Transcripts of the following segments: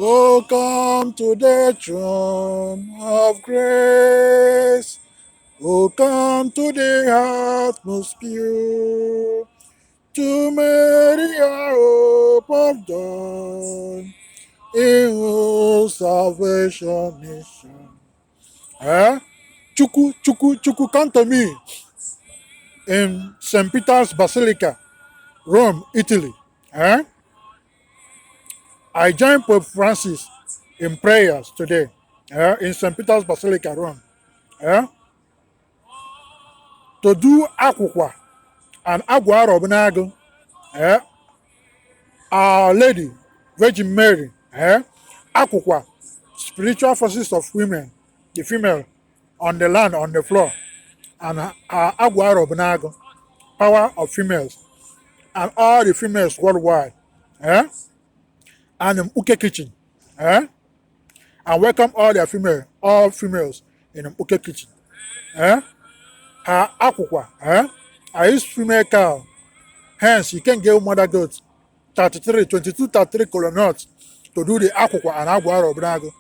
Oh, come to the throne of grace. Oh, come to the atmosphere. To Mary, our hope of dawn, in whose salvation is shown. Eh? Chuku, Chuku, Chuku, come to me in St. Peter's Basilica, Rome, Italy. Eh? I joined Pope Francis in prayers today in St. Peter's Basilica, Rome, eh, to do Akwukwa and Agwu-arobunagu, eh, Our Lady, Virgin Mary, Akwukwa, spiritual forces of women, the female on the land, on the floor, and Agwu-arobunagu, power of females, and all the females worldwide, eh, and Mkpuke kitchen, eh, and welcome all females in the Mkpuke kitchen. Eh? Akwukwa, I use female cow. Hence, you can give mother goats 33 color nuts to do the Akwukwa and Agwu-arobunagu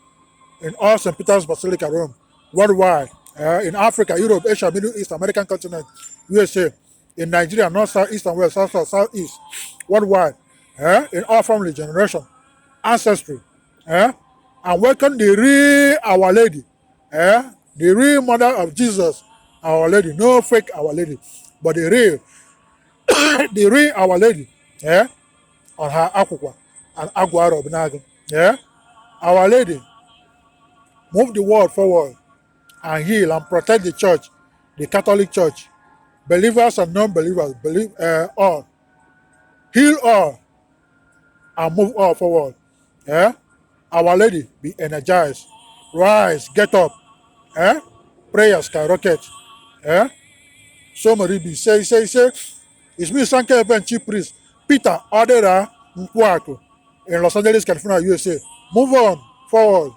in all St. Peter's Basilica, Rome, worldwide, in Africa, Europe, Asia, Middle East, American continent, USA, in Nigeria, North, South, East, and West, South, South, South, East, worldwide, in all family, generation, ancestry, and welcome the real Our Lady, the real mother of Jesus, Our Lady, no fake Our Lady, but the real Our Lady, on her Akwukwa and Agwu-arobunagu, Our Lady, move the world forward and heal and protect the church, the Catholic Church, believers and non-believers, believe all, heal all, and move all forward. Our Lady, be energized, rise, get up, prayer skyrocket. So Maribi, say, it's me, Sanke Eben, Chief Priest, Peter, Odira, Nkwuaku, in Los Angeles, California, USA. Move on, forward.